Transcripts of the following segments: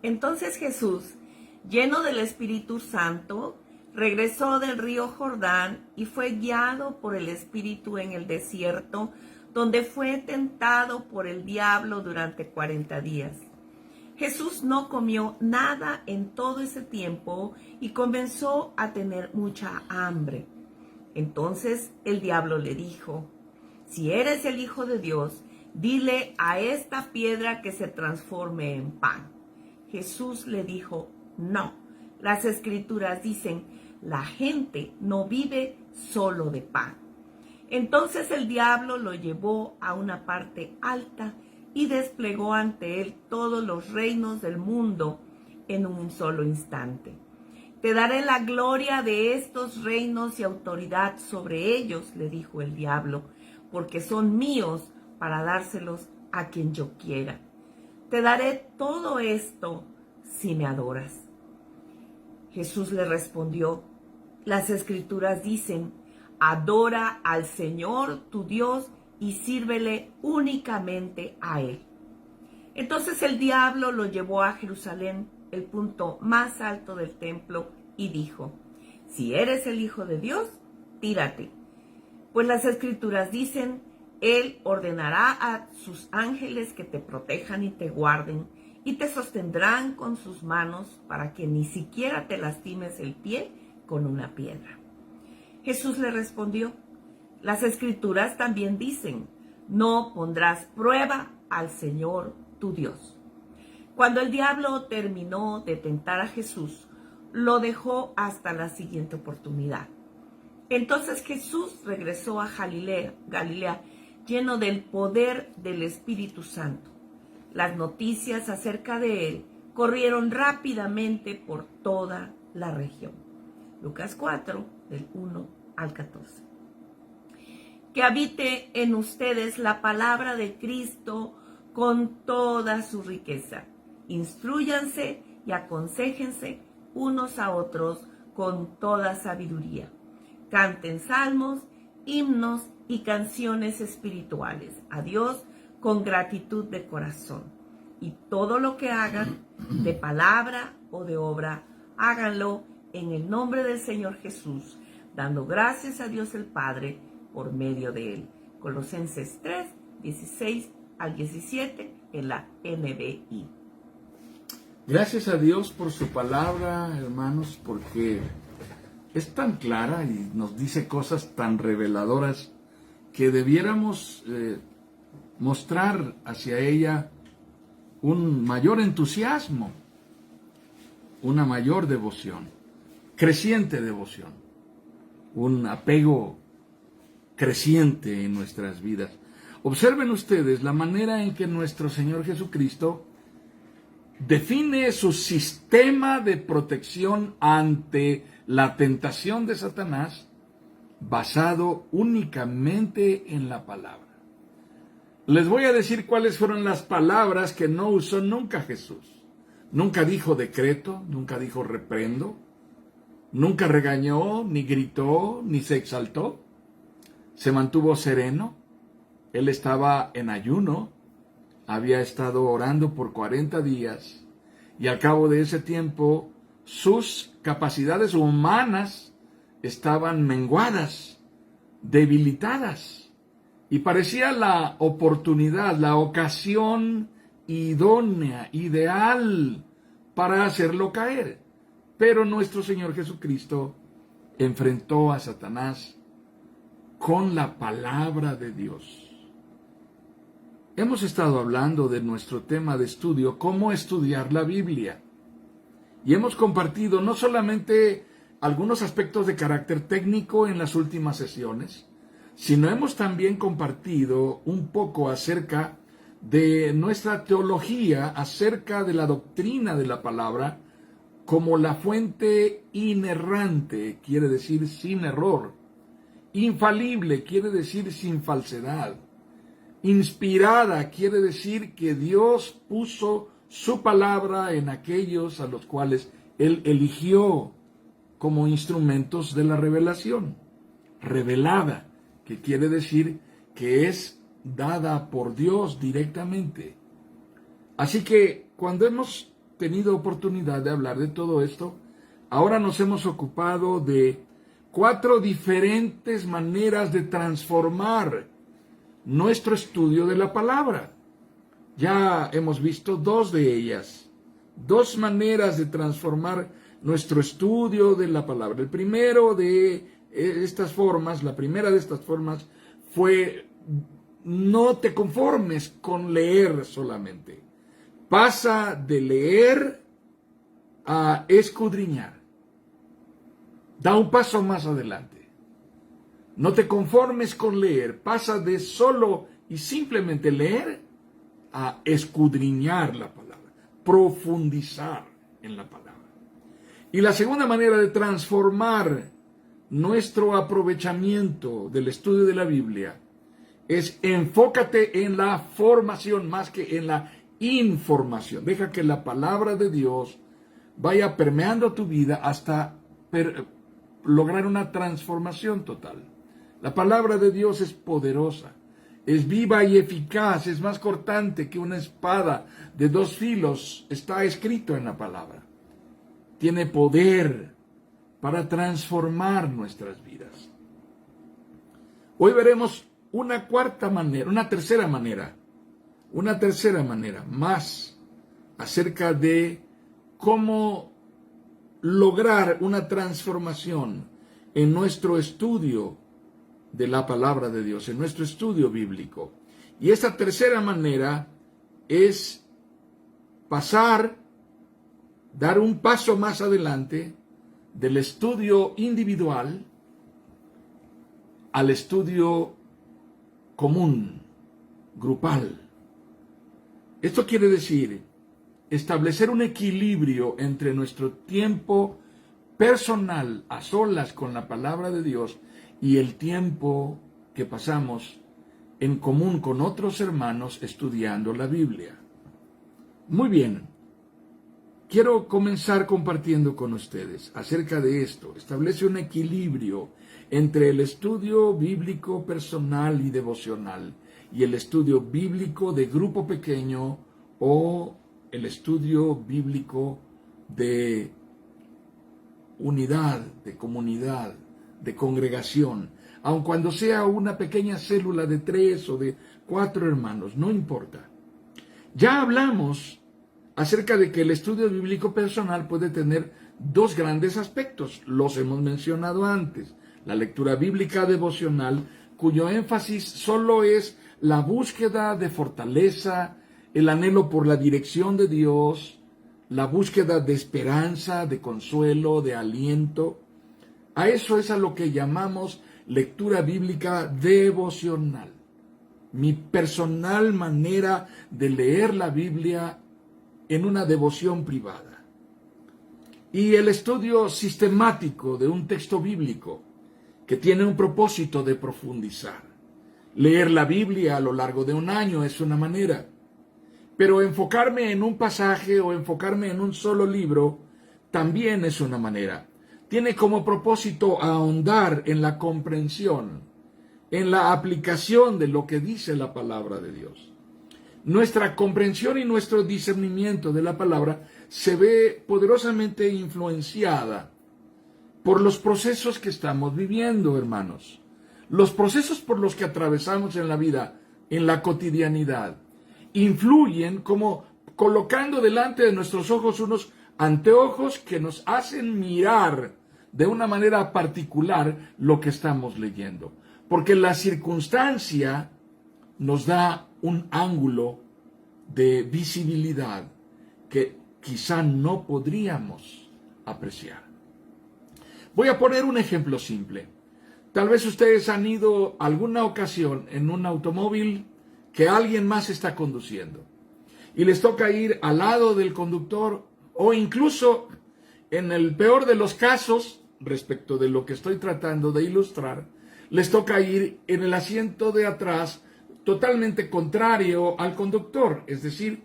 Entonces Jesús, lleno del Espíritu Santo, regresó del río Jordán y fue guiado por el Espíritu en el desierto, donde fue tentado por el diablo durante 40 días. Jesús no comió nada en todo ese tiempo y comenzó a tener mucha hambre. Entonces el diablo le dijo: si eres el Hijo de Dios, dile a esta piedra que se transforme en pan. Jesús le dijo: no, las Escrituras dicen, la gente no vive solo de pan. Entonces el diablo lo llevó a una parte alta y desplegó ante él todos los reinos del mundo en un solo instante. Te daré la gloria de estos reinos y autoridad sobre ellos, le dijo el diablo, porque son míos para dárselos a quien yo quiera. Te daré todo esto si me adoras. Jesús le respondió: las Escrituras dicen, adora al Señor tu Dios y sírvele únicamente a Él. Entonces el diablo lo llevó a Jerusalén, el punto más alto del templo, y dijo: si eres el Hijo de Dios, tírate. Pues las Escrituras dicen, Él ordenará a sus ángeles que te protejan y te guarden, y te sostendrán con sus manos para que ni siquiera te lastimes el pie con una piedra. Jesús le respondió: las Escrituras también dicen, no pondrás prueba al Señor tu Dios. Cuando el diablo terminó de tentar a Jesús, lo dejó hasta la siguiente oportunidad. Entonces Jesús regresó a Galilea, lleno del poder del Espíritu Santo. Las noticias acerca de él corrieron rápidamente por toda la región. Lucas 4, del 1 al 14. Que habite en ustedes la palabra de Cristo con toda su riqueza. Instrúyanse y aconséjense unos a otros con toda sabiduría. Canten salmos, himnos y canciones espirituales a Dios con gratitud de corazón. Y todo lo que hagan, de palabra o de obra, háganlo en el nombre del Señor Jesús, dando gracias a Dios el Padre por medio de Él. Colosenses 3, 16 al 17 en la NBI. Gracias a Dios por su palabra, hermanos, porque es tan clara y nos dice cosas tan reveladoras que debiéramos mostrar hacia ella un mayor entusiasmo, una mayor devoción, creciente devoción, un apego creciente en nuestras vidas. Observen ustedes la manera en que nuestro Señor Jesucristo define su sistema de protección ante la tentación de Satanás, basado únicamente en la palabra. Les voy a decir cuáles fueron las palabras que no usó nunca Jesús. Nunca dijo decreto, nunca dijo reprendo, nunca regañó, ni gritó, ni se exaltó. Se mantuvo sereno. Él estaba en ayuno, había estado orando por 40 días y al cabo de ese tiempo sus capacidades humanas estaban menguadas, debilitadas, y parecía la oportunidad, la ocasión idónea, ideal para hacerlo caer. Pero nuestro Señor Jesucristo enfrentó a Satanás con la palabra de Dios. Hemos estado hablando de nuestro tema de estudio, cómo estudiar la Biblia. Y hemos compartido no solamente algunos aspectos de carácter técnico en las últimas sesiones, sino hemos también compartido un poco acerca de nuestra teología, acerca de la doctrina de la palabra, como la fuente inerrante, quiere decir sin error, infalible, quiere decir sin falsedad, inspirada, quiere decir que Dios puso su palabra en aquellos a los cuales Él eligió como instrumentos de la revelación. Revelada, que quiere decir que es dada por Dios directamente. Así que cuando hemos tenido oportunidad de hablar de todo esto, ahora nos hemos ocupado de 4 diferentes maneras de transformar nuestro estudio de la palabra. Ya hemos visto 2 de ellas, 2 maneras de transformar nuestro estudio de la palabra. El primero de estas formas, la primera de estas formas fue: no te conformes con leer solamente. Pasa de leer a escudriñar. Da un paso más adelante. No te conformes con leer. Pasa de solo y simplemente leer a escudriñar la palabra, profundizar en la palabra. Y la segunda manera de transformar nuestro aprovechamiento del estudio de la Biblia es: enfócate en la formación más que en la información. Deja que la palabra de Dios vaya permeando tu vida hasta lograr una transformación total. La palabra de Dios es poderosa, es viva y eficaz, es más cortante que una espada de 2 filos, está escrito en la palabra. Tiene poder para transformar nuestras vidas. Hoy veremos una tercera manera más acerca de cómo lograr una transformación en nuestro estudio de la palabra de Dios, en nuestro estudio bíblico. Y esta tercera manera es dar un paso más adelante del estudio individual al estudio común, grupal. Esto quiere decir establecer un equilibrio entre nuestro tiempo personal a solas con la palabra de Dios y el tiempo que pasamos en común con otros hermanos estudiando la Biblia. Muy bien, quiero comenzar compartiendo con ustedes acerca de esto. Establece un equilibrio entre el estudio bíblico personal y devocional y el estudio bíblico de grupo pequeño o el estudio bíblico de unidad, de comunidad, de congregación, aun cuando sea una pequeña célula de 3 o de 4 hermanos, no importa. Ya hablamos acerca de que el estudio bíblico personal puede tener 2 grandes aspectos, los hemos mencionado antes: la lectura bíblica devocional, cuyo énfasis solo es la búsqueda de fortaleza, el anhelo por la dirección de Dios, la búsqueda de esperanza, de consuelo, de aliento. A eso es a lo que llamamos lectura bíblica devocional. Mi personal manera de leer la Biblia en una devoción privada. Y el estudio sistemático de un texto bíblico que tiene un propósito de profundizar. Leer la Biblia a lo largo de un año es una manera, pero enfocarme en un pasaje o enfocarme en un solo libro también es una manera. Tiene como propósito ahondar en la comprensión, en la aplicación de lo que dice la palabra de Dios. Nuestra comprensión y nuestro discernimiento de la palabra se ve poderosamente influenciada por los procesos que estamos viviendo, hermanos. Los procesos por los que atravesamos en la vida, en la cotidianidad, influyen como colocando delante de nuestros ojos unos anteojos que nos hacen mirar de una manera particular lo que estamos leyendo. Porque la circunstancia nos da un ángulo de visibilidad que quizá no podríamos apreciar. Voy a poner un ejemplo simple. Tal vez ustedes han ido alguna ocasión en un automóvil que alguien más está conduciendo y les toca ir al lado del conductor, o incluso, en el peor de los casos, respecto de lo que estoy tratando de ilustrar, les toca ir en el asiento de atrás totalmente contrario al conductor, es decir,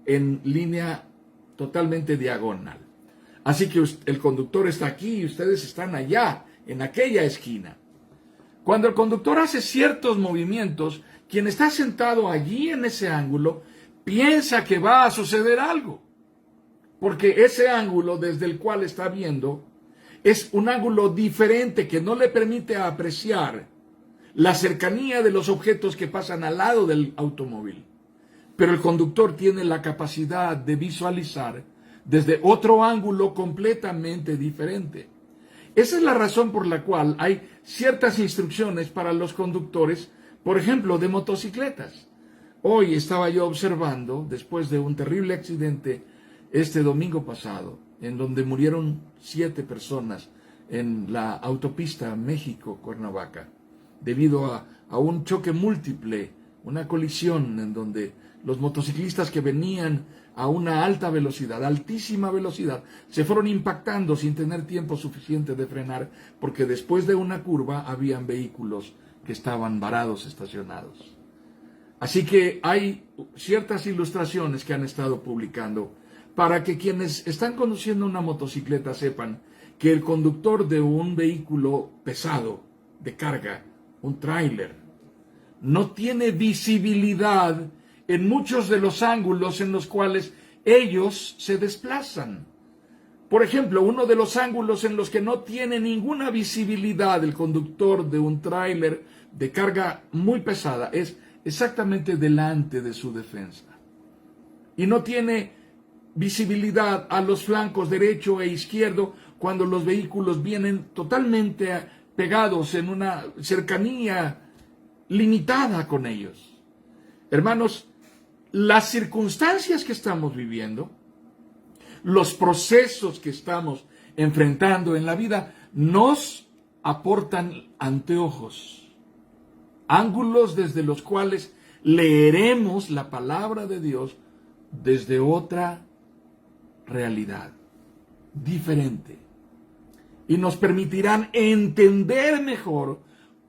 en línea totalmente diagonal. Así que el conductor está aquí y ustedes están allá, en aquella esquina. Cuando el conductor hace ciertos movimientos, quien está sentado allí en ese ángulo piensa que va a suceder algo. porque ese ángulo desde el cual está viendo es un ángulo diferente que no le permite apreciar la cercanía de los objetos que pasan al lado del automóvil. Pero el conductor tiene la capacidad de visualizar desde otro ángulo completamente diferente. Esa es la razón por la cual hay ciertas instrucciones para los conductores, por ejemplo, de motocicletas. Hoy estaba yo observando, después de un terrible accidente este domingo pasado, en donde murieron 7 personas en la autopista México-Cuernavaca, debido a un choque múltiple, una colisión en donde los motociclistas que venían a una alta velocidad, altísima velocidad, se fueron impactando sin tener tiempo suficiente de frenar, porque después de una curva habían vehículos que estaban varados, estacionados. Así que hay ciertas ilustraciones que han estado publicando para que quienes están conduciendo una motocicleta sepan que el conductor de un vehículo pesado, de carga, un tráiler, no tiene visibilidad en muchos de los ángulos en los cuales ellos se desplazan. Por ejemplo, uno de los ángulos en los que no tiene ninguna visibilidad el conductor de un tráiler de carga muy pesada es exactamente delante de su defensa. Y no tiene visibilidad a los flancos derecho e izquierdo cuando los vehículos vienen totalmente pegados en una cercanía limitada con ellos. Hermanos, las circunstancias que estamos viviendo, los procesos que estamos enfrentando en la vida, nos aportan anteojos, ángulos desde los cuales leeremos la palabra de Dios desde otra realidad, diferente. Y nos permitirán entender mejor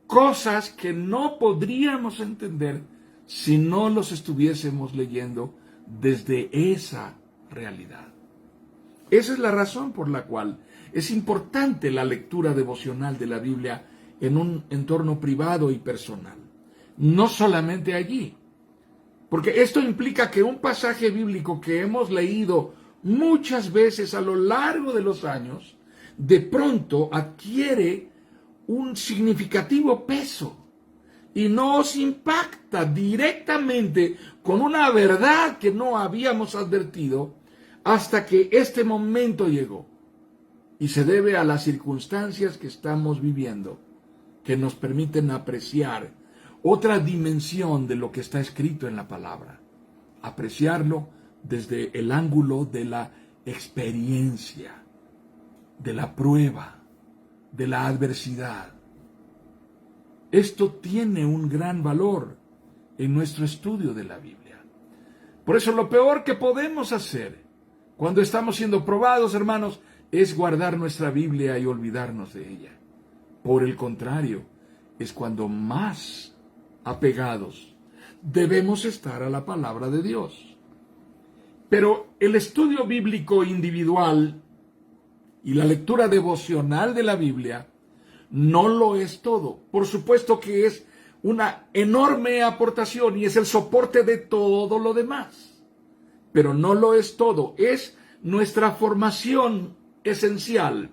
cosas que no podríamos entender si no los estuviésemos leyendo desde esa realidad. Esa es la razón por la cual es importante la lectura devocional de la Biblia en un entorno privado y personal. No solamente allí, porque esto implica que un pasaje bíblico que hemos leído muchas veces a lo largo de los años, de pronto adquiere un significativo peso y nos impacta directamente con una verdad que no habíamos advertido hasta que este momento llegó. Y se debe a las circunstancias que estamos viviendo, que nos permiten apreciar otra dimensión de lo que está escrito en la palabra. Apreciarlo desde el ángulo de la experiencia, de la prueba, de la adversidad. Esto tiene un gran valor en nuestro estudio de la Biblia. Por eso lo peor que podemos hacer cuando estamos siendo probados, hermanos, es guardar nuestra Biblia y olvidarnos de ella. Por el contrario, es cuando más apegados debemos estar a la palabra de Dios. Pero el estudio bíblico individual y la lectura devocional de la Biblia no lo es todo. Por supuesto que es una enorme aportación y es el soporte de todo lo demás. Pero no lo es todo. Es nuestra formación esencial.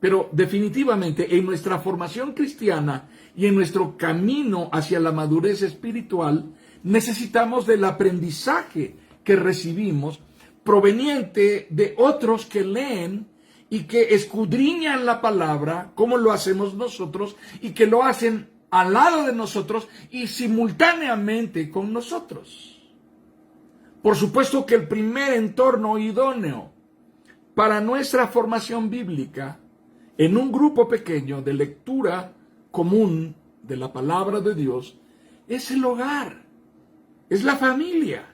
Pero definitivamente en nuestra formación cristiana y en nuestro camino hacia la madurez espiritual necesitamos del aprendizaje que recibimos proveniente de otros que leen y que escudriñan la palabra, como lo hacemos nosotros, y que lo hacen al lado de nosotros y simultáneamente con nosotros. Por supuesto que el primer entorno idóneo para nuestra formación bíblica, en un grupo pequeño de lectura común de la palabra de Dios, es el hogar, es la familia.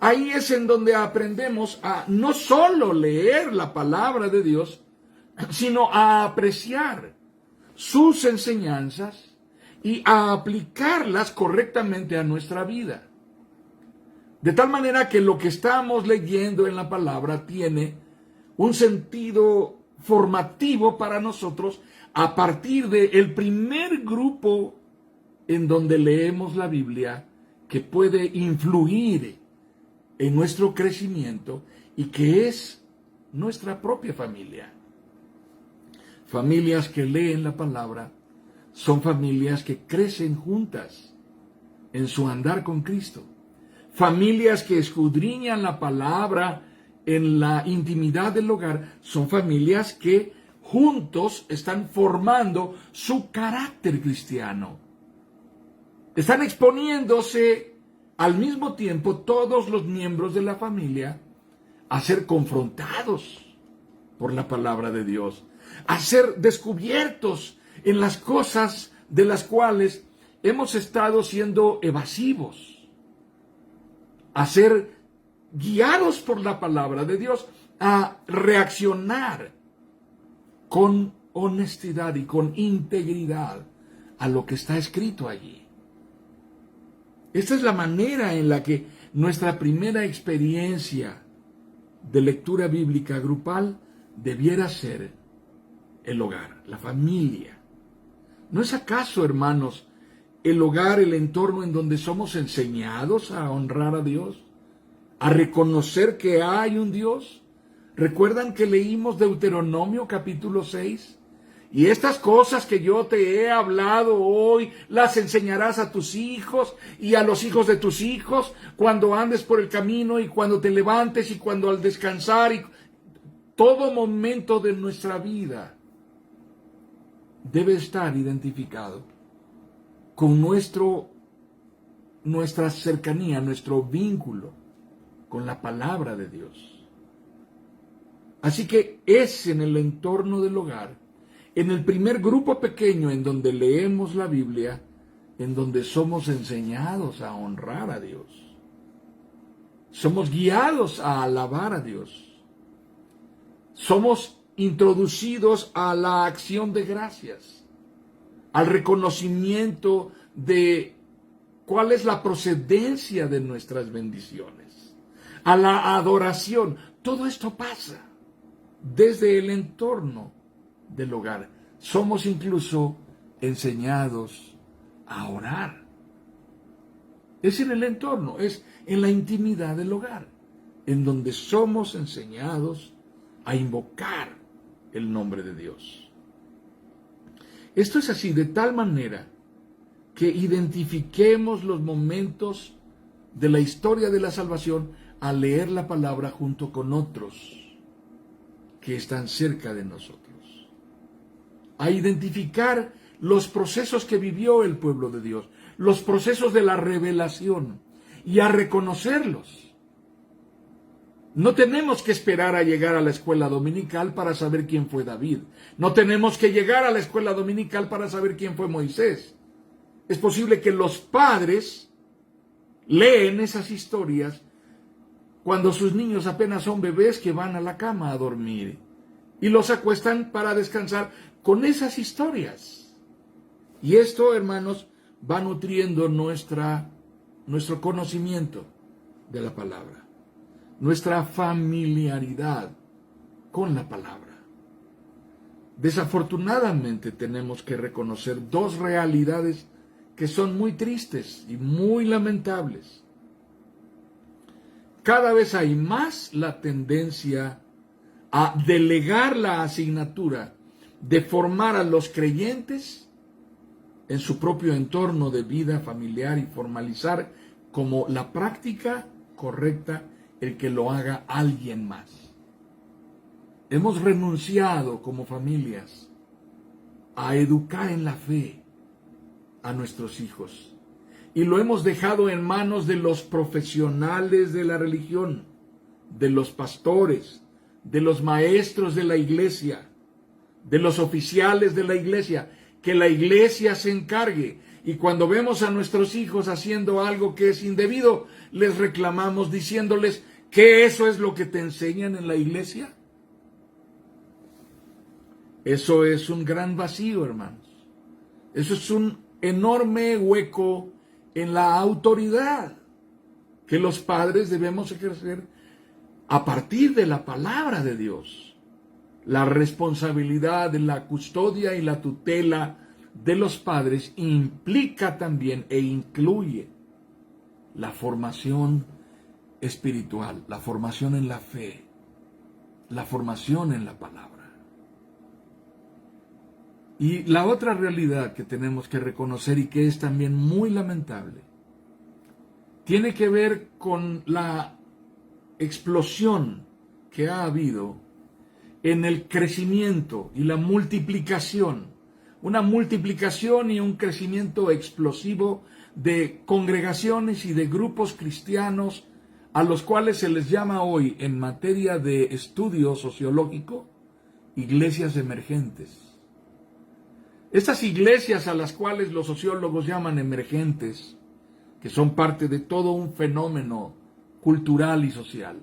Ahí es en donde aprendemos a no solo leer la palabra de Dios, sino a apreciar sus enseñanzas y a aplicarlas correctamente a nuestra vida. De tal manera que lo que estamos leyendo en la palabra tiene un sentido formativo para nosotros a partir del primer grupo en donde leemos la Biblia que puede influir en nuestro crecimiento y que es nuestra propia familia. Familias que leen la palabra son familias que crecen juntas en su andar con Cristo. Familias que escudriñan la palabra en la intimidad del hogar son familias que juntos están formando su carácter cristiano. Están exponiéndose al mismo tiempo todos los miembros de la familia a ser confrontados por la palabra de Dios, a ser descubiertos en las cosas de las cuales hemos estado siendo evasivos, a ser guiados por la palabra de Dios, a reaccionar con honestidad y con integridad a lo que está escrito allí. Esta es la manera en la que nuestra primera experiencia de lectura bíblica grupal debiera ser el hogar, la familia. ¿No es acaso, hermanos, el hogar el entorno en donde somos enseñados a honrar a Dios, a reconocer que hay un Dios? ¿Recuerdan que leímos Deuteronomio capítulo 6? Y estas cosas que yo te he hablado hoy, las enseñarás a tus hijos y a los hijos de tus hijos, cuando andes por el camino y cuando te levantes y cuando al descansar, y todo momento de nuestra vida debe estar identificado con nuestra cercanía, nuestro vínculo con la palabra de Dios. Así que es en el entorno del hogar, en el primer grupo pequeño en donde leemos la Biblia, en donde somos enseñados a honrar a Dios. Somos guiados a alabar a Dios. Somos introducidos a la acción de gracias, al reconocimiento de cuál es la procedencia de nuestras bendiciones, a la adoración. Todo esto pasa desde el entorno del hogar. Somos incluso enseñados a orar. Es en el entorno, es en la intimidad del hogar, en donde somos enseñados a invocar el nombre de Dios. Esto es así de tal manera que identifiquemos los momentos de la historia de la salvación al leer la palabra junto con otros que están cerca de nosotros, a identificar los procesos que vivió el pueblo de Dios, los procesos de la revelación, y a reconocerlos. No tenemos que esperar a llegar a la escuela dominical para saber quién fue David. No tenemos que llegar a la escuela dominical para saber quién fue Moisés. Es posible que los padres leen esas historias cuando sus niños apenas son bebés que van a la cama a dormir y los acuestan para descansar con esas historias. Y esto, hermanos, va nutriendo nuestro conocimiento de la palabra, nuestra familiaridad con la palabra. Desafortunadamente tenemos que reconocer dos realidades que son muy tristes y muy lamentables. Cada vez hay más la tendencia a delegar la asignatura de formar a los creyentes en su propio entorno de vida familiar y formalizar como la práctica correcta el que lo haga alguien más. Hemos renunciado como familias a educar en la fe a nuestros hijos y lo hemos dejado en manos de los profesionales de la religión, de los pastores, de los maestros de la iglesia, de los oficiales de la iglesia, que la iglesia se encargue. Y cuando vemos a nuestros hijos haciendo algo que es indebido, les reclamamos diciéndoles que eso es lo que te enseñan en la iglesia. Eso es un gran vacío, hermanos. Eso es un enorme hueco en la autoridad que los padres debemos ejercer a partir de la palabra de Dios. La responsabilidad de la custodia y la tutela de los padres implica también e incluye la formación espiritual, la formación en la fe, la formación en la palabra. Y la otra realidad que tenemos que reconocer y que es también muy lamentable, tiene que ver con la explosión que ha habido en el crecimiento y la multiplicación, una multiplicación y un crecimiento explosivo de congregaciones y de grupos cristianos a los cuales se les llama hoy, en materia de estudio sociológico, iglesias emergentes. Estas iglesias a las cuales los sociólogos llaman emergentes, que son parte de todo un fenómeno cultural y social,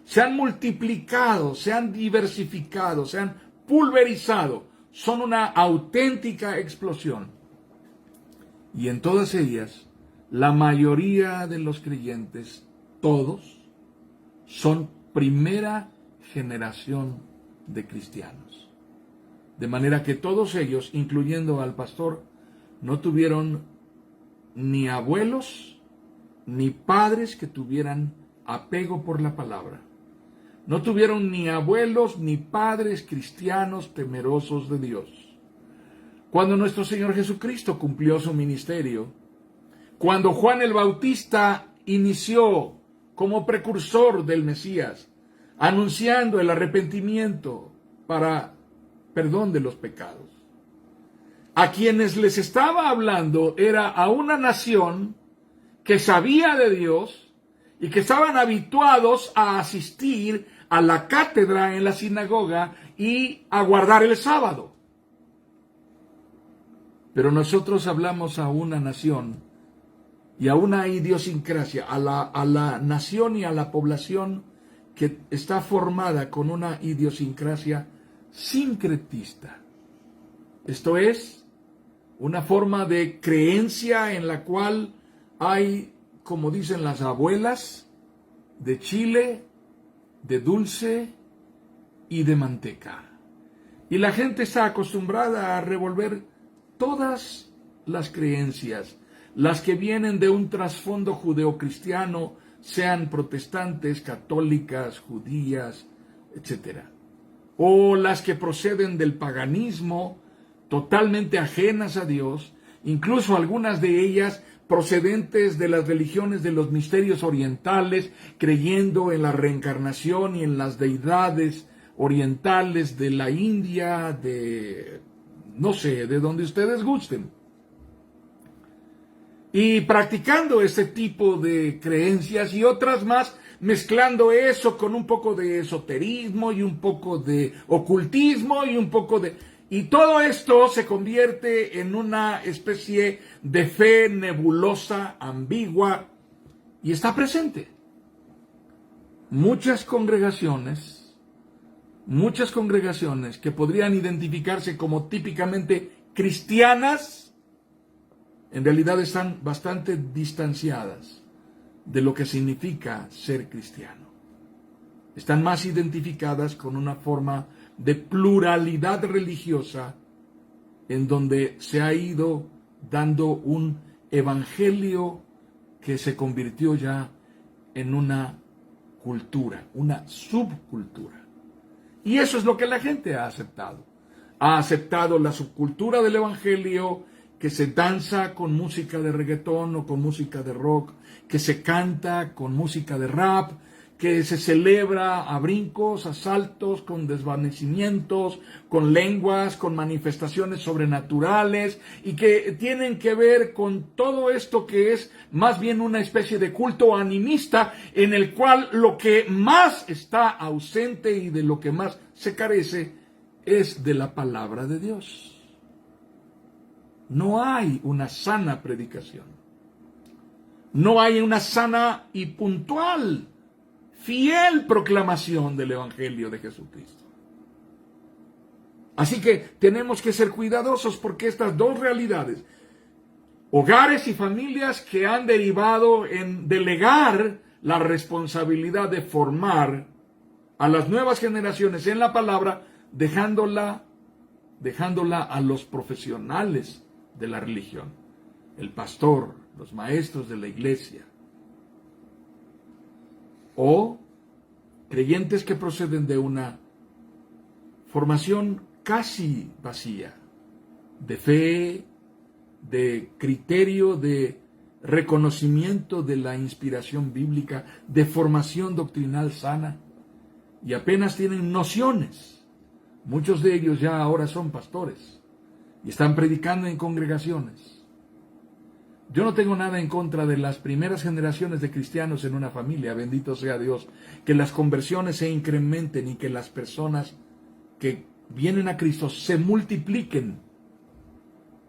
se han multiplicado, se han diversificado, se han pulverizado, son una auténtica explosión. Y en todas ellas, la mayoría de los creyentes, todos, son primera generación de cristianos. De manera que todos ellos, incluyendo al pastor, no tuvieron ni abuelos ni padres que tuvieran apego por la palabra. No tuvieron ni abuelos ni padres cristianos temerosos de Dios. Cuando nuestro Señor Jesucristo cumplió su ministerio, cuando Juan el Bautista inició como precursor del Mesías, anunciando el arrepentimiento para perdón de los pecados, a quienes les estaba hablando era a una nación que sabía de Dios y que estaban habituados a asistir a la cátedra en la sinagoga y a guardar el sábado. Pero nosotros hablamos a una nación y a una idiosincrasia, a la nación y a la población que está formada con una idiosincrasia sincretista. Esto es, una forma de creencia en la cual hay, como dicen las abuelas, de chile, de dulce y de manteca. Y la gente está acostumbrada a revolver todas las creencias, las que vienen de un trasfondo judeocristiano, sean protestantes, católicas, judías, etc. O las que proceden del paganismo, totalmente ajenas a Dios, incluso algunas de ellas procedentes de las religiones de los misterios orientales, creyendo en la reencarnación y en las deidades orientales de la India, de no sé, de donde ustedes gusten. Y practicando ese tipo de creencias y otras más, mezclando eso con un poco de esoterismo y un poco de ocultismo y un poco de... Y todo esto se convierte en una especie de fe nebulosa, ambigua, y está presente. Muchas congregaciones que podrían identificarse como típicamente cristianas, en realidad están bastante distanciadas de lo que significa ser cristiano. Están más identificadas con una forma de pluralidad religiosa en donde se ha ido dando un evangelio que se convirtió ya en una cultura, una subcultura. Y eso es lo que la gente ha aceptado. Ha aceptado la subcultura del evangelio, que se danza con música de reggaetón o con música de rock, que se canta con música de rap, que se celebra a brincos, a saltos, con desvanecimientos, con lenguas, con manifestaciones sobrenaturales, y que tienen que ver con todo esto que es más bien una especie de culto animista, en el cual lo que más está ausente y de lo que más se carece es de la palabra de Dios. No hay una sana predicación. No hay una sana y puntual, fiel proclamación del Evangelio de Jesucristo. Así que tenemos que ser cuidadosos porque estas dos realidades, hogares y familias que han derivado en delegar la responsabilidad de formar a las nuevas generaciones en la palabra, dejándola a los profesionales de la religión, el pastor, los maestros de la iglesia. o creyentes que proceden de una formación casi vacía, de fe, de criterio, de reconocimiento de la inspiración bíblica, de formación doctrinal sana, y apenas tienen nociones. Muchos de ellos ya ahora son pastores y están predicando en congregaciones. Yo no tengo nada en contra de las primeras generaciones de cristianos en una familia, bendito sea Dios, que las conversiones se incrementen y que las personas que vienen a Cristo se multipliquen.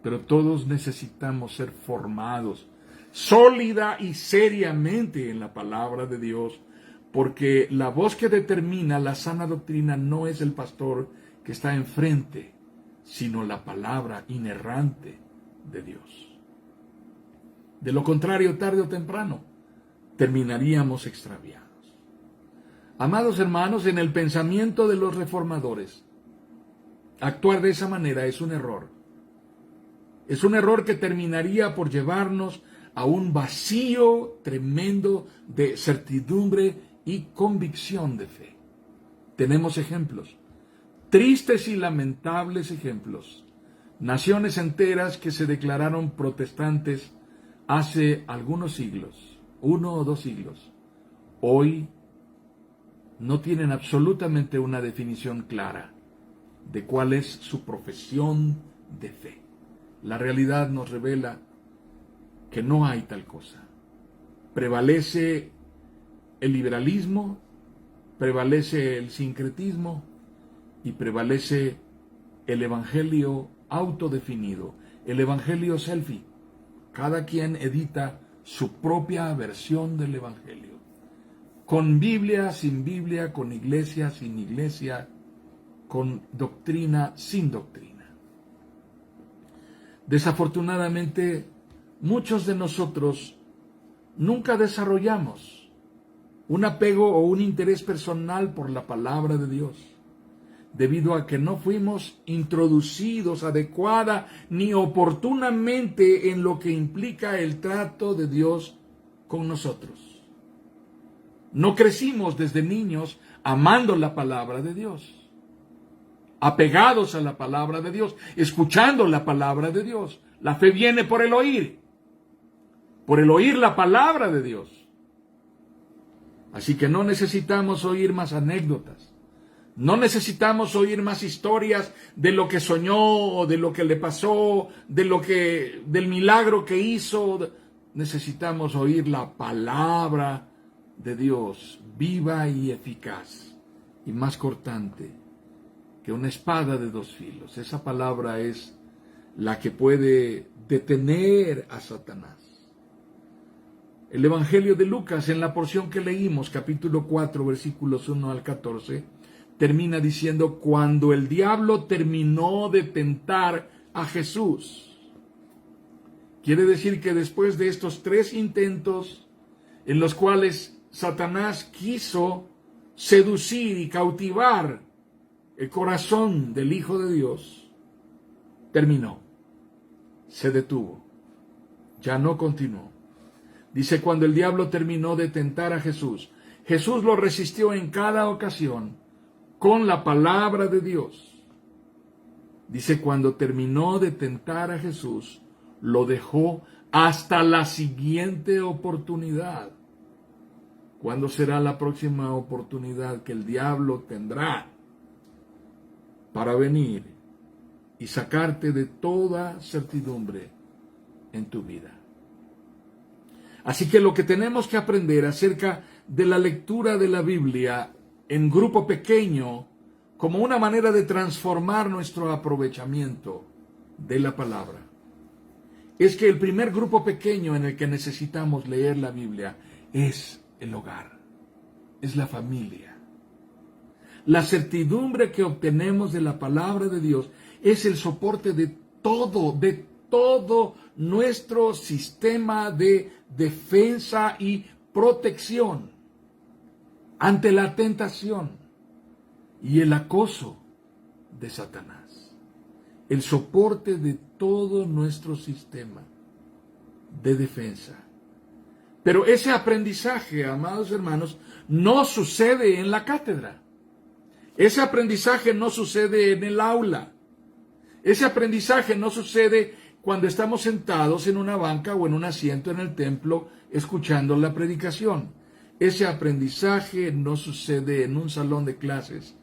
Pero todos necesitamos ser formados sólida y seriamente en la palabra de Dios, porque la voz que determina la sana doctrina no es el pastor que está enfrente, sino la palabra inerrante de Dios. De lo contrario, tarde o temprano, terminaríamos extraviados. Amados hermanos, en el pensamiento de los reformadores, actuar de esa manera es un error. Es un error que terminaría por llevarnos a un vacío tremendo de certidumbre y convicción de fe. Tenemos ejemplos, tristes y lamentables ejemplos. Naciones enteras que se declararon protestantes hace algunos siglos, 1 o 2 siglos, hoy no tienen absolutamente una definición clara de cuál es su profesión de fe. La realidad nos revela que no hay tal cosa. Prevalece el liberalismo, prevalece el sincretismo y prevalece el evangelio autodefinido, el evangelio selfie. Cada quien edita su propia versión del evangelio. Con Biblia, sin Biblia, con iglesia, sin iglesia, con doctrina, sin doctrina. Desafortunadamente, muchos de nosotros nunca desarrollamos un apego o un interés personal por la palabra de Dios, debido a que no fuimos introducidos adecuada ni oportunamente en lo que implica el trato de Dios con nosotros. No crecimos desde niños amando la palabra de Dios, apegados a la palabra de Dios, escuchando la palabra de Dios. La fe viene por el oír la palabra de Dios. Así que no necesitamos oír más anécdotas, no necesitamos oír más historias de lo que soñó o de lo que le pasó, del milagro que hizo. Necesitamos oír la palabra de Dios, viva y eficaz, y más cortante que una espada de 2 filos. Esa palabra es la que puede detener a Satanás. El Evangelio de Lucas, en la porción que leímos, capítulo 4, versículos 1 al 14, termina diciendo: cuando el diablo terminó de tentar a Jesús. Quiere decir que después de estos 3 intentos, en los cuales Satanás quiso seducir y cautivar el corazón del Hijo de Dios, terminó, se detuvo, ya no continuó. Dice, cuando el diablo terminó de tentar a Jesús, Jesús lo resistió en cada ocasión con la palabra de Dios. Dice, cuando terminó de tentar a Jesús, lo dejó hasta la siguiente oportunidad. ¿Cuándo será la próxima oportunidad que el diablo tendrá para venir y sacarte de toda certidumbre en tu vida? Así que lo que tenemos que aprender acerca de la lectura de la Biblia en grupo pequeño, como una manera de transformar nuestro aprovechamiento de la palabra, es que el primer grupo pequeño en el que necesitamos leer la Biblia es el hogar, es la familia. La certidumbre que obtenemos de la palabra de Dios es el soporte de todo nuestro sistema de defensa y protección ante la tentación y el acoso de Satanás. El soporte de todo nuestro sistema de defensa. Pero ese aprendizaje, amados hermanos, no sucede en la cátedra. Ese aprendizaje no sucede en el aula. Ese aprendizaje no sucede cuando estamos sentados en una banca o en un asiento en el templo escuchando la predicación. Ese aprendizaje no sucede en un salón de clases,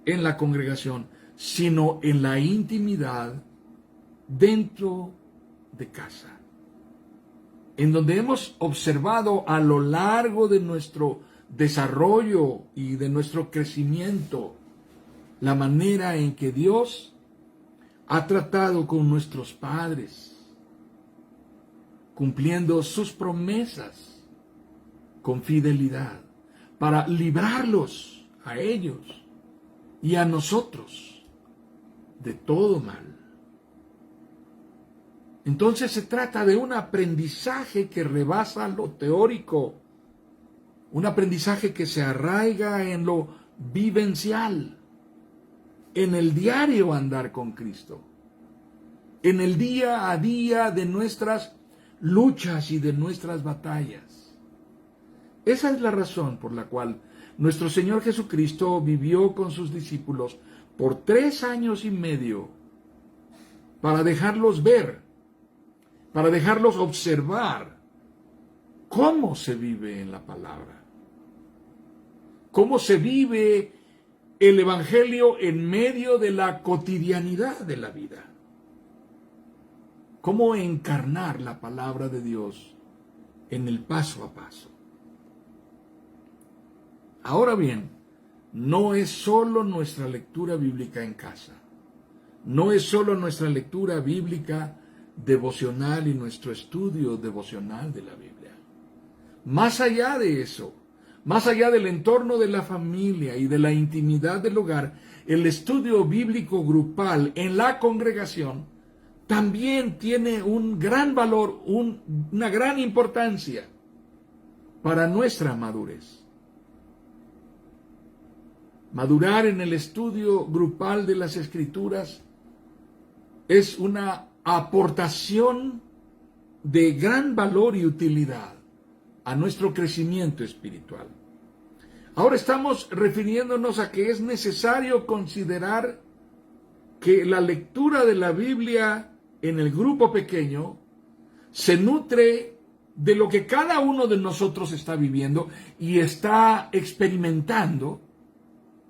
en la congregación, sino en la intimidad dentro de casa, en donde hemos observado a lo largo de nuestro desarrollo y de nuestro crecimiento la manera en que Dios ha tratado con nuestros padres, cumpliendo sus promesas con fidelidad para librarlos a ellos y a nosotros de todo mal. Entonces se trata de un aprendizaje que rebasa lo teórico, un aprendizaje que se arraiga en lo vivencial, en el diario andar con Cristo, en el día a día de nuestras luchas y de nuestras batallas. Esa es la razón por la cual nuestro Señor Jesucristo vivió con sus discípulos por 3 años y medio para dejarlos ver, para dejarlos observar cómo se vive en la palabra, cómo se vive el Evangelio en medio de la cotidianidad de la vida, cómo encarnar la palabra de Dios en el paso a paso. Ahora bien, no es solo nuestra lectura bíblica en casa, no es solo nuestra lectura bíblica devocional y nuestro estudio devocional de la Biblia. Más allá de eso, más allá del entorno de la familia y de la intimidad del hogar, el estudio bíblico grupal en la congregación también tiene un gran valor, una gran importancia para nuestra madurez. Madurar en el estudio grupal de las Escrituras es una aportación de gran valor y utilidad a nuestro crecimiento espiritual. Ahora estamos refiriéndonos a que es necesario considerar que la lectura de la Biblia en el grupo pequeño se nutre de lo que cada uno de nosotros está viviendo y está experimentando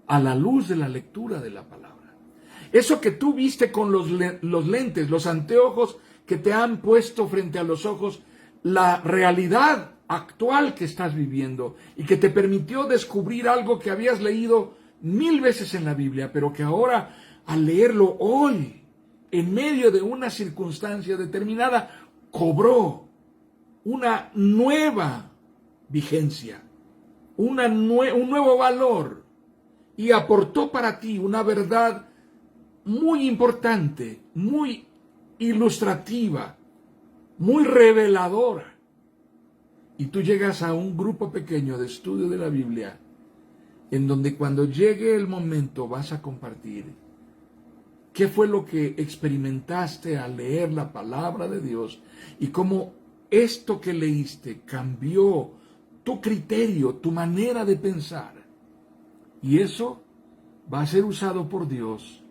a la luz de la lectura de la palabra. Eso que tú viste con los lentes, los anteojos que te han puesto frente a los ojos, la realidad actual que estás viviendo y que te permitió descubrir algo que habías leído 1000 veces en la Biblia, pero que ahora al leerlo hoy, en medio de una circunstancia determinada, cobró una nueva vigencia, un nuevo valor y aportó para ti una verdad muy importante, muy ilustrativa, muy reveladora. Y tú llegas a un grupo pequeño de estudio de la Biblia, en donde cuando llegue el momento vas a compartir qué fue lo que experimentaste al leer la palabra de Dios y cómo esto que leíste cambió tu criterio, tu manera de pensar. Y eso va a ser usado por Dios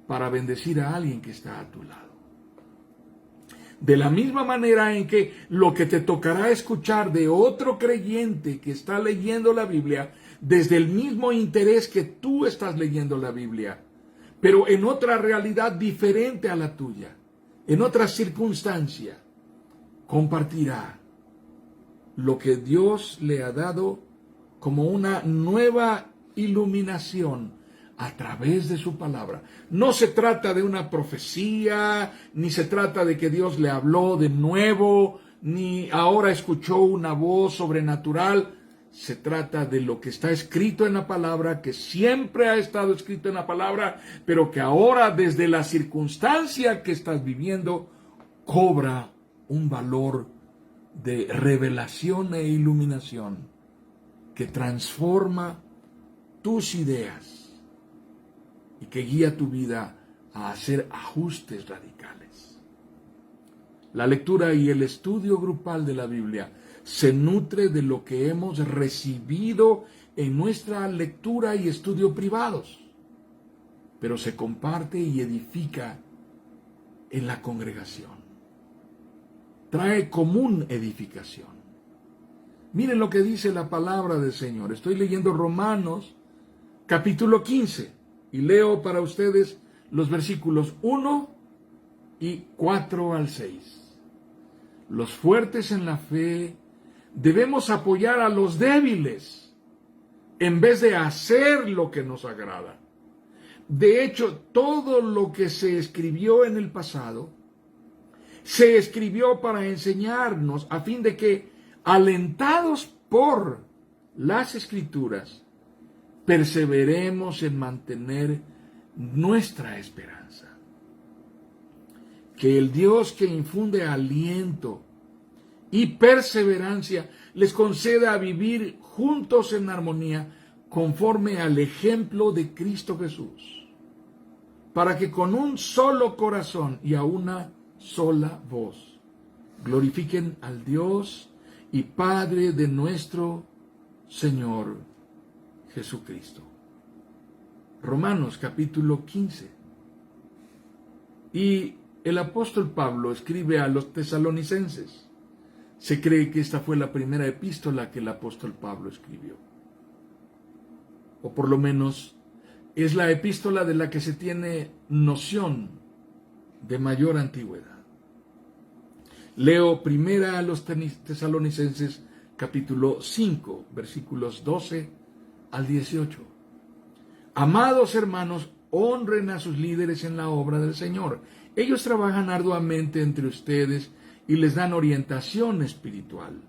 para bendecir a alguien que está a tu lado. De la misma manera en que lo que te tocará escuchar de otro creyente que está leyendo la Biblia, desde el mismo interés que tú estás leyendo la Biblia, pero en otra realidad diferente a la tuya, en otra circunstancia, compartirá lo que Dios le ha dado como una nueva iluminación a través de su palabra. No se trata de una profecía, ni se trata de que Dios le habló de nuevo, ni ahora escuchó una voz sobrenatural. Se trata de lo que está escrito en la palabra, que siempre ha estado escrito en la palabra, pero que ahora desde la circunstancia que estás viviendo cobra un valor de revelación e iluminación que transforma tus ideas y que guía tu vida a hacer ajustes radicales. La lectura y el estudio grupal de la Biblia se nutre de lo que hemos recibido en nuestra lectura y estudio privados, pero se comparte y edifica en la congregación. Trae común edificación. Miren lo que dice la palabra del Señor. Estoy leyendo Romanos capítulo 15 y leo para ustedes los versículos 1 y 4 al 6. Los fuertes en la fe debemos apoyar a los débiles en vez de hacer lo que nos agrada. De hecho, todo lo que se escribió en el pasado se escribió para enseñarnos a fin de que, alentados por las Escrituras, perseveremos en mantener nuestra esperanza. Que el Dios que infunde aliento y perseverancia les conceda vivir juntos en armonía conforme al ejemplo de Cristo Jesús, para que con un solo corazón y a una sola voz glorifiquen al Dios y Padre de nuestro Señor Jesucristo. Romanos capítulo 15. Y el apóstol Pablo escribe a los tesalonicenses. Se cree que esta fue la primera epístola que el apóstol Pablo escribió. O por lo menos es la epístola de la que se tiene noción de mayor antigüedad. Leo primera a los tesalonicenses capítulo 5, versículos 12 al 18. Amados hermanos, honren a sus líderes en la obra del Señor. Ellos trabajan arduamente entre ustedes y les dan orientación espiritual.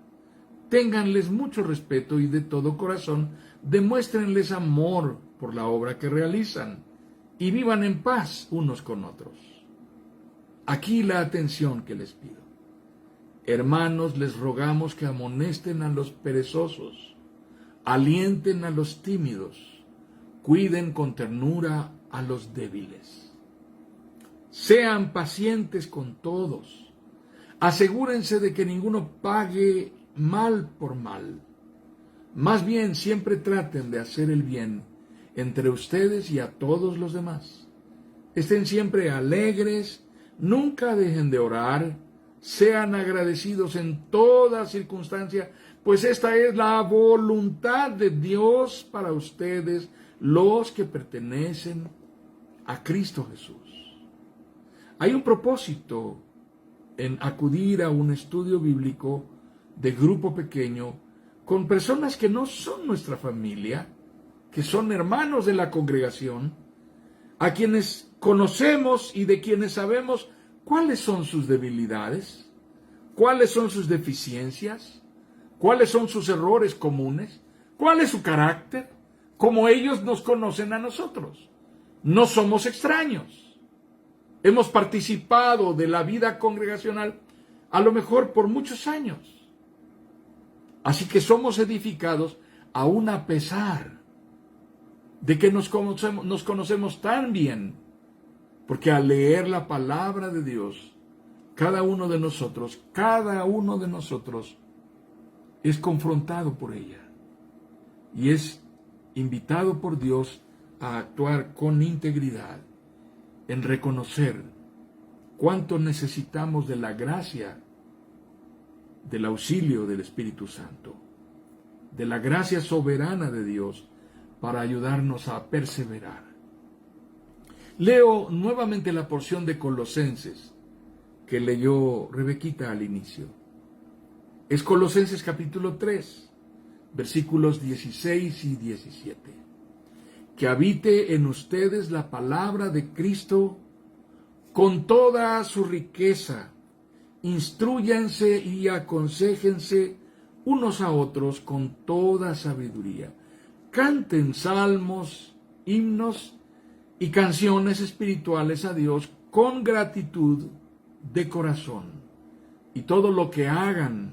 Ténganles mucho respeto y de todo corazón demuéstrenles amor por la obra que realizan y vivan en paz unos con otros. Aquí la atención que les pido. Hermanos, les rogamos que amonesten a los perezosos, alienten a los tímidos, cuiden con ternura a los débiles. Sean pacientes con todos. Asegúrense de que ninguno pague mal por mal. Más bien, siempre traten de hacer el bien entre ustedes y a todos los demás. Estén siempre alegres, nunca dejen de orar, sean agradecidos en toda circunstancia, pues esta es la voluntad de Dios para ustedes, los que pertenecen a Cristo Jesús. Hay un propósito en acudir a un estudio bíblico de grupo pequeño con personas que no son nuestra familia, que son hermanos de la congregación, a quienes conocemos y de quienes sabemos cuáles son sus debilidades, cuáles son sus deficiencias, cuáles son sus errores comunes, cuál es su carácter, como ellos nos conocen a nosotros. No somos extraños. Hemos participado de la vida congregacional a lo mejor por muchos años. Así que somos edificados aún a pesar de que nos conocemos tan bien, porque al leer la palabra de Dios, cada uno de nosotros es confrontado por ella y es invitado por Dios a actuar con integridad, en reconocer cuánto necesitamos de la gracia, del auxilio del Espíritu Santo, de la gracia soberana de Dios para ayudarnos a perseverar. Leo nuevamente la porción de Colosenses que leyó Rebequita al inicio. Es Colosenses capítulo 3, versículos 16 y 17. Que habite en ustedes la palabra de Cristo con toda su riqueza. Instrúyanse y aconséjense unos a otros con toda sabiduría. Canten salmos, himnos y canciones espirituales a Dios con gratitud de corazón. Y todo lo que hagan,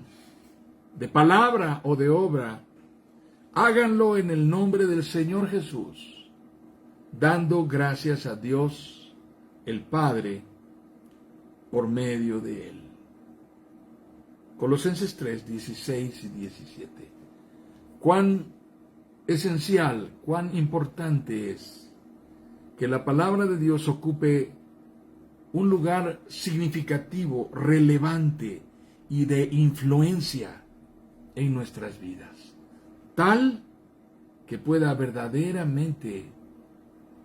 de palabra o de obra, háganlo en el nombre del Señor Jesús, dando gracias a Dios el Padre por medio de Él. Colosenses 3, 16 y 17. Cuán esencial, cuán importante es que la palabra de Dios ocupe un lugar significativo, relevante y de influencia en nuestras vidas, tal que pueda verdaderamente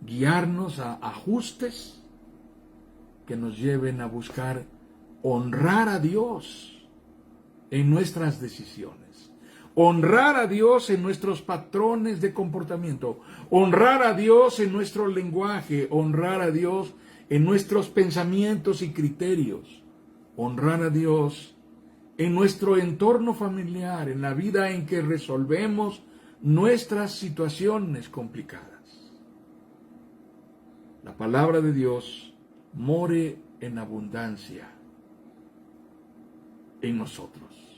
guiarnos a ajustes que nos lleven a buscar honrar a Dios en nuestras decisiones, honrar a Dios en nuestros patrones de comportamiento, honrar a Dios en nuestro lenguaje, honrar a Dios en nuestros pensamientos y criterios, honrar a Dios en nuestro entorno familiar, en la vida en que resolvemos nuestras situaciones complicadas. La palabra de Dios more en abundancia en nosotros.